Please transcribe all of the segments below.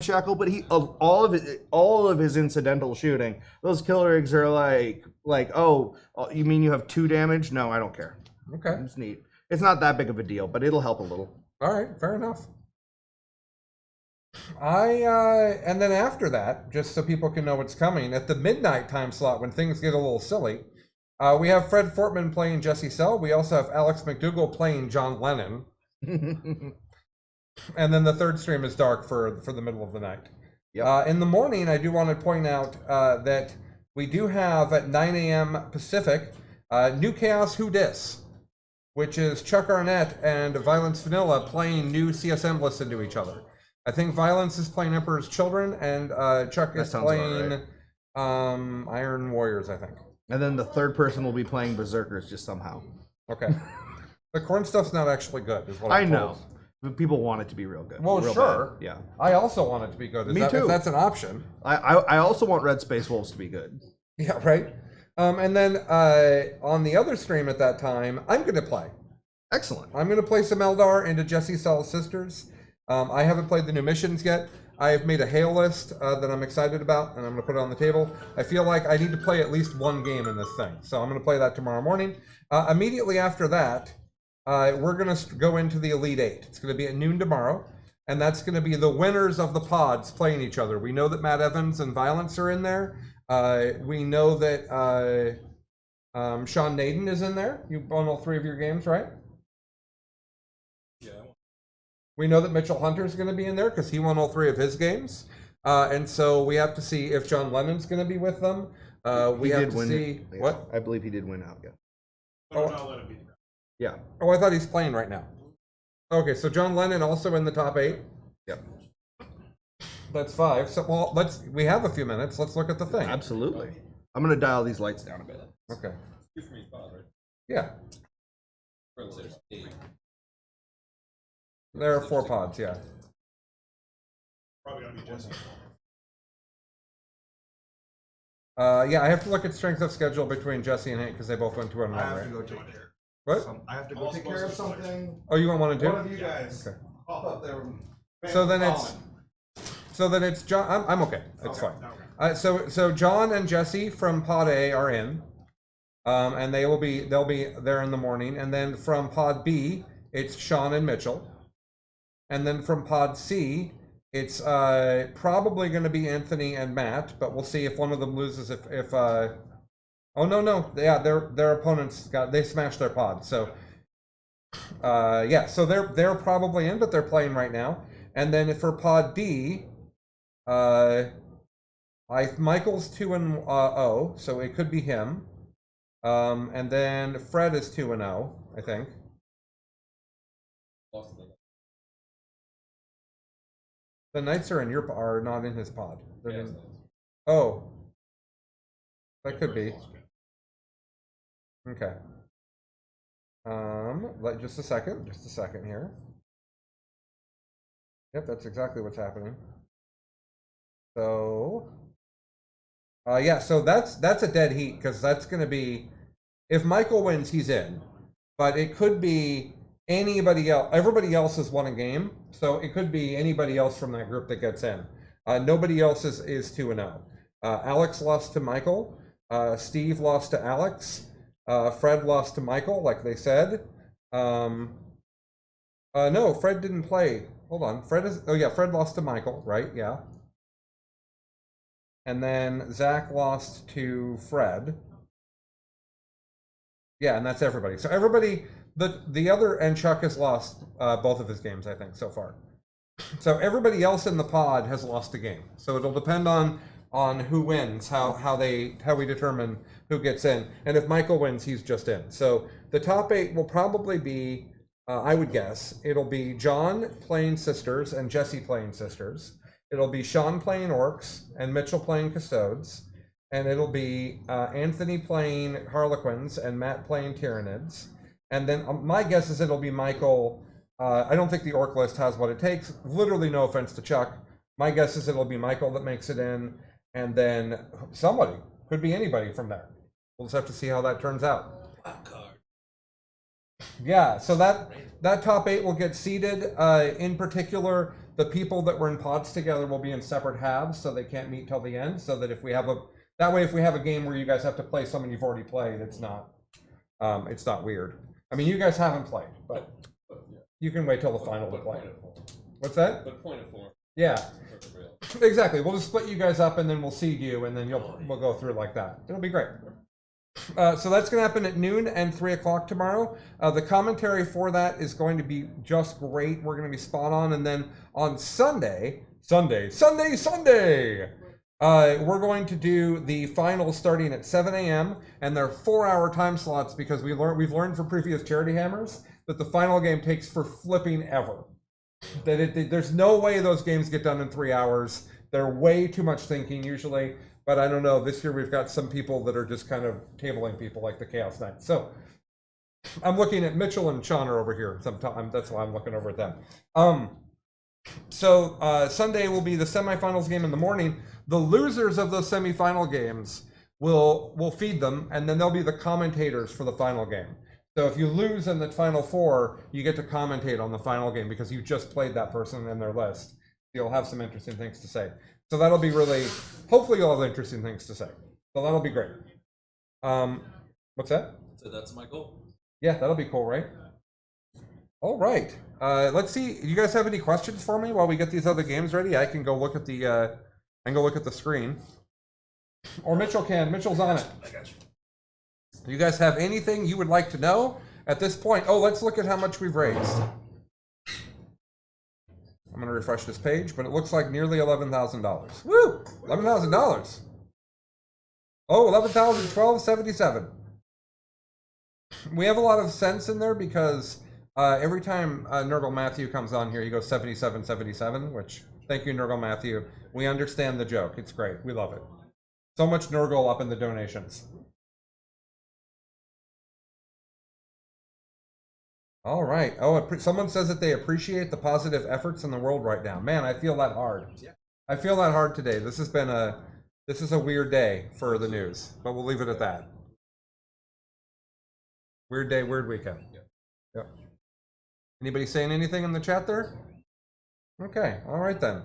Shackle, but he of all of his incidental shooting, those killer eggs are like oh, you mean you have 2 damage? No, I don't care. Okay. It's neat. It's not that big of a deal, but it'll help a little. All right, fair enough. And then after that, just so people can know what's coming, at the midnight time slot when things get a little silly, we have Fred Fortman playing Jesse Sell. We also have Alex McDougall playing John Lennon. And then the third stream is dark for the middle of the night. Yep. In the morning, I do want to point out that we do have at 9 a.m. Pacific, New Chaos Who Dis, which is Chuck Arnett and Violence Vanilla playing new CSM lists into each other. I think Violence is playing Emperor's Children, and Chuck is playing Iron Warriors, I think. And then the third person will be playing Berserkers just somehow. Okay. The corn stuff's not actually good, is what I know. People want it to be real good. Well, real sure. Bad. Yeah. I also want it to be good. Me too. If that's an option. I also want Red Space Wolves to be good. Yeah, right. And then on the other stream at that time, I'm going to play. Excellent. I'm going to play some Eldar into Jesse Sell's Sisters. I haven't played the new missions yet. I have made a hail list that I'm excited about, and I'm going to put it on the table. I feel like I need to play at least one game in this thing, so I'm going to play that tomorrow morning. Immediately after that, we're going to go into the Elite Eight. It's going to be at noon tomorrow, and that's going to be the winners of the pods playing each other. We know that Matt Evans and Violence are in there. We know that Sean Naden is in there. You won all 3 of your games, right? Yeah. We know that Mitchell Hunter is going to be in there because he won all 3 of his games. And so we have to see if John Lennon's going to be with them. We have to see what? I believe he did win out, yeah. I'll let him be. Yeah. Oh, I thought he's playing right now. Okay, so John Lennon also in the top 8. Yep. That's 5. So well, we have a few minutes. Let's look at the thing. Absolutely. I'm gonna dial these lights down a bit. Okay. Good for me, Father. Yeah. There's 8. There are 4 pods, yeah. Probably gonna be Jesse. Yeah, I have to look at strength of schedule between Jesse and Hank because they both went 2 and 1, I have right? to go take care. What? I have to go take care of something. Oh, you want one and 2? One of you guys Okay. pop up there. So then it's John. I'm okay. It's fine. So John and Jesse from Pod A are in, and they'll be there in the morning. And then from Pod B, it's Sean and Mitchell. And then from Pod C, it's probably going to be Anthony and Matt, but we'll see if one of them loses. If oh no, yeah, their opponents they smashed their pod. So yeah, so they're probably in, but they're playing right now. And then for Pod D, Michael's 2-0, so it could be him. And then Fred is 2-0, I think. The Knights are not in his pod. Oh, that could be. Okay. Just a second here. Yep, that's exactly what's happening. So, yeah, so that's a dead heat because that's going to be, if Michael wins, he's in. But it could be anybody else. Everybody else has won a game, so it could be anybody else from that group that gets in. Nobody else is 2-0. Alex lost to Michael. Steve lost to Alex. Fred lost to Michael, like they said. No, Fred didn't play. Hold on. Fred lost to Michael, right? Yeah. And then Zach lost to Fred. Yeah, and that's everybody. So everybody, the other, and Chuck has lost both of his games, I think, so far. So everybody else in the pod has lost a game. So it'll depend on who wins, how we determine who gets in. And if Michael wins, he's just in. So the top 8 will probably be, I would guess, it'll be John playing Sisters and Jesse playing Sisters. It'll be Sean playing Orcs and Mitchell playing Custodes. And it'll be Anthony playing Harlequins and Matt playing Tyranids. And then my guess is it'll be Michael. I don't think the Orc list has what it takes. Literally no offense to Chuck. My guess is it'll be Michael that makes it in. And then somebody, could be anybody from there. We'll just have to see how that turns out. Yeah, so that top 8 will get seeded. In particular, the people that were in pods together will be in separate halves, so they can't meet till the end. So that if we have a game where you guys have to play someone you've already played, it's not weird. I mean, you guys haven't played, but you can wait till the final to play. What's that? But point of form. Yeah, exactly. We'll just split you guys up, and then we'll seed you, and then we'll go through like that. It'll be great. So that's going to happen at noon and 3 o'clock tomorrow. The commentary for that is going to be just great. We're going to be spot on. And then on Sunday, we're going to do the finals starting at 7 a.m. and they're 4-hour time slots because we've learned from previous Charity Hammers that the final game takes for flipping ever. There's no way those games get done in 3 hours. They're way too much thinking usually. But I don't know, this year we've got some people that are just kind of tabling people like the Chaos Knights. So I'm looking at Mitchell and Sean are over here. Sometimes that's why I'm looking over at them. Sunday will be the semifinals game in the morning. The losers of those semifinal games will feed them, and then they'll be the commentators for the final game. So if you lose in the final four, you get to commentate on the final game because you just played that person in their list. You'll have some interesting things to say. So that'll be hopefully you'll have interesting things to say. So that'll be great. What's that? So that's my goal. Yeah, that'll be cool, right? All right. Let's see. You guys have any questions for me while we get these other games ready? I can go look at the screen. Or Mitchell can. Mitchell's on it. I got you. Do you guys have anything you would like to know at this point? Oh, let's look at how much we've raised. I'm going to refresh this page, but it looks like nearly $11,000. Woo! $11,000. Oh, $11,012.77. We have a lot of sense in there because every time Nurgle Matthew comes on here, he goes 77.77, which, thank you, Nurgle Matthew. We understand the joke. It's great. We love it. So much Nurgle up in the donations. All right. Oh, someone says that they appreciate the positive efforts in the world right now. Man, I feel that hard. Yeah. I feel that hard today. This is a weird day for the news, but we'll leave it at that. Weird day, weird weekend. Yep. Anybody saying anything in the chat there? Okay. All right then.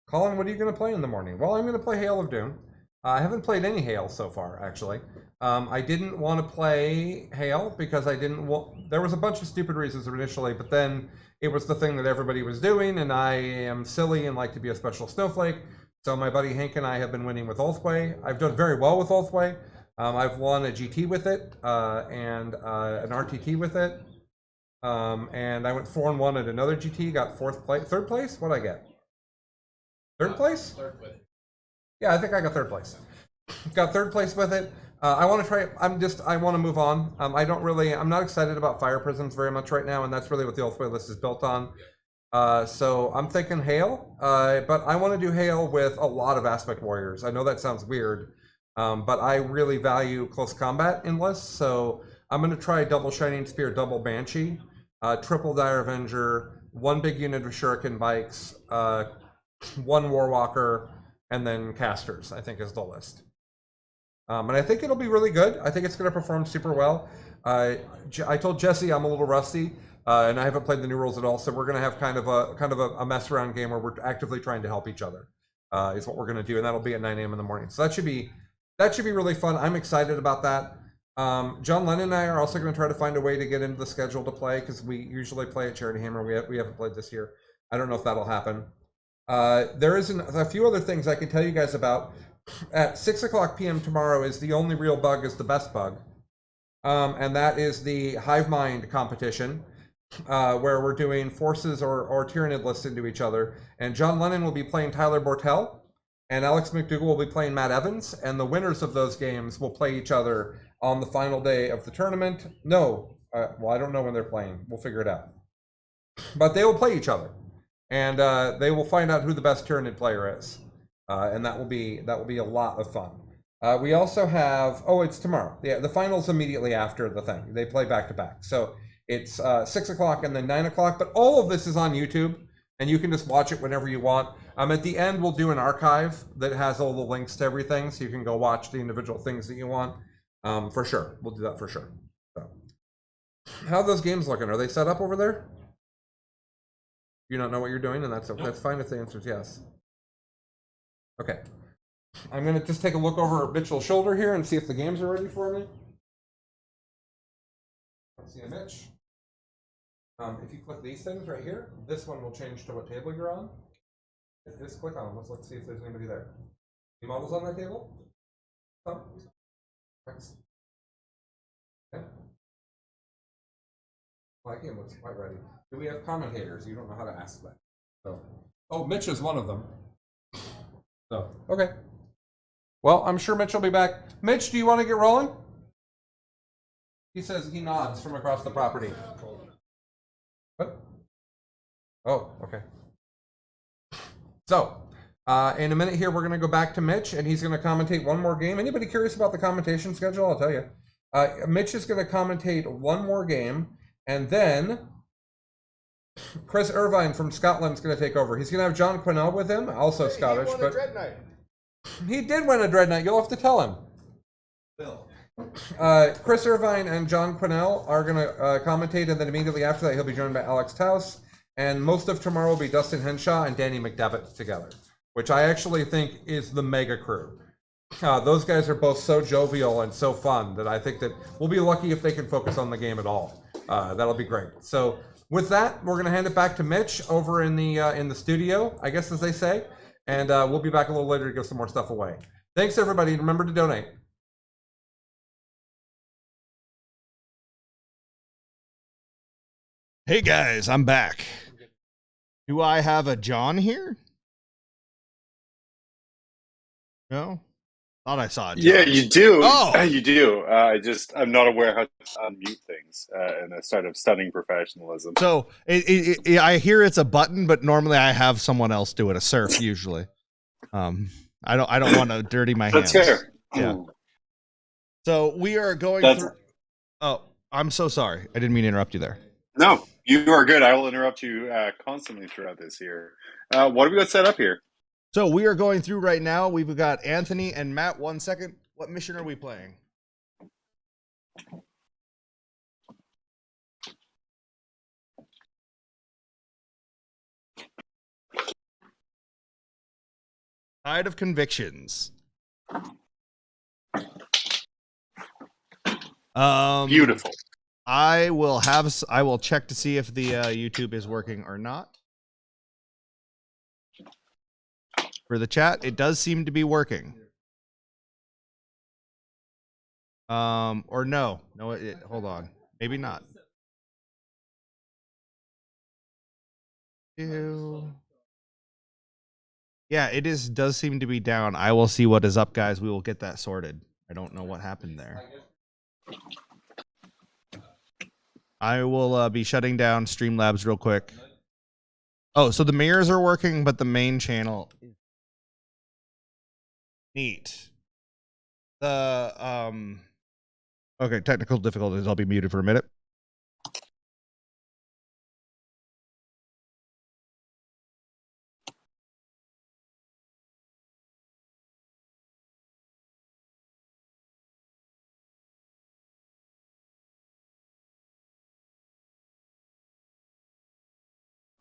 Colin, what are you going to play in the morning? Well, I'm going to play Hail of Doom. I haven't played any Hail so far, actually. I didn't want to play Hail because I didn't want... There was a bunch of stupid reasons initially, but then it was the thing that everybody was doing, and I am silly and like to be a special snowflake. So my buddy Hank and I have been winning with Ulthway. I've done very well with Ulthway. I've won a GT with it and an RTT with it. And I went 4-1 at another GT, got third place? What did I get? Third place? Third place. Yeah, I think I got third place. Got third place with it. I want to try. I want to move on. I'm not excited about Fire Prisms very much right now, and that's really what the Ulthway list is built on. So I'm thinking Hail, but I want to do Hail with a lot of Aspect Warriors. I know that sounds weird, but I really value close combat in lists, so I'm going to try double Shining Spear, double Banshee, triple Dire Avenger, one big unit of Shuriken Bikes, one Warwalker, and then Casters, I think is the list. And I think it'll be really good. I think it's going to perform super well. I told Jesse I'm a little rusty, and I haven't played the new rules at all, so we're going to have kind of a mess around game where we're actively trying to help each other. Is what we're going to do, and that'll be at 9 a.m. in the morning. So that should be really fun. I'm excited about that. John Lennon and I are also going to try to find a way to get into the schedule to play because we usually play at Charity Hammer. We haven't played this year. I don't know if that'll happen. There is a few other things I can tell you guys about. At 6:00 p.m. tomorrow is the only real bug is the best bug, and that is the Hive Mind competition, where we're doing forces or Tyranid lists into each other. And John Lennon will be playing Tyler Bortel, and Alex McDougall will be playing Matt Evans, and the winners of those games will play each other on the final day of the tournament. No, well, I don't know when they're playing. We'll figure it out. But they will play each other, and they will find out who the best Tyranid player is. And that will be a lot of fun. We also have, it's tomorrow. Yeah, the finals immediately after the thing. They play back to back. So it's 6:00 and then 9:00. But all of this is on YouTube, and you can just watch it whenever you want. At the end, we'll do an archive that has all the links to everything, so you can go watch the individual things that you want. For sure, we'll do that for sure. So, how are those games looking? Are they set up over there? you not know what you're doing, and that's fine if the answer is yes. Okay. I'm gonna just take a look over Mitchell's shoulder here and see if the games are ready for me. Let's see a Mitch. If you click these things right here, this one will change to what table you're on. Just click on them. Let's see if there's anybody there. Any models on that table? Some? Next. Okay. My game looks quite ready. Do we have commentators? You don't know how to ask that. So, oh, Mitch is one of them. So, okay. Well, I'm sure Mitch will be back. Mitch, do you want to get rolling? He says he nods from across the property. What? Oh, okay. So, in a minute here, we're going to go back to Mitch, and he's going to commentate one more game. Anybody curious about the commentation schedule? I'll tell you. Mitch is going to commentate one more game, and then Chris Irvine from Scotland is going to take over. He's going to have John Quinnell with him, also Scottish. He won a Dread Knight. He did win a Dread Knight. You'll have to tell him. Bill. Chris Irvine and John Quinnell are going to commentate, and then immediately after that, he'll be joined by Alex Taus. And most of tomorrow will be Dustin Henshaw and Danny McDevitt together, which I actually think is the mega crew. Those guys are both so jovial and so fun that I think that we'll be lucky if they can focus on the game at all. That'll be great. So with that, we're going to hand it back to Mitch over in the studio, I guess as they say, and we'll be back a little later to give some more stuff away. Thanks, everybody. Remember to donate. Hey guys, I'm back. Do I have a John here? No? Thought I saw a John. Yeah, you do. Oh! You do. I'm not aware how to unmute things, and a sort of stunning professionalism. So I hear it's a button, but normally I have someone else do it, a surf usually. I don't want to dirty my hands. That's fair. Yeah. So we are going through. Oh, I'm so sorry. I didn't mean to interrupt you there. No, you are good. I will interrupt you constantly throughout this here. What have we got set up here? So we are going through right now. We've got Anthony and Matt. 1 second. What mission are we playing? Tide of Convictions. Beautiful. I will check to see if the YouTube is working or not. For the chat, it does seem to be working. Or no, hold on, maybe not. Yeah, it does seem to be down. I will see what is up, guys. We will get that sorted. I don't know what happened there. I will be shutting down Streamlabs real quick. Oh, so the mirrors are working, but the main channel is neat. The okay, technical difficulties. I'll be muted for a minute.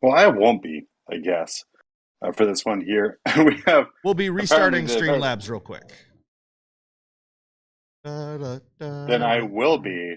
Well, I won't be, I guess, for this one here. We'll be restarting apparently Streamlabs real quick. Then I will be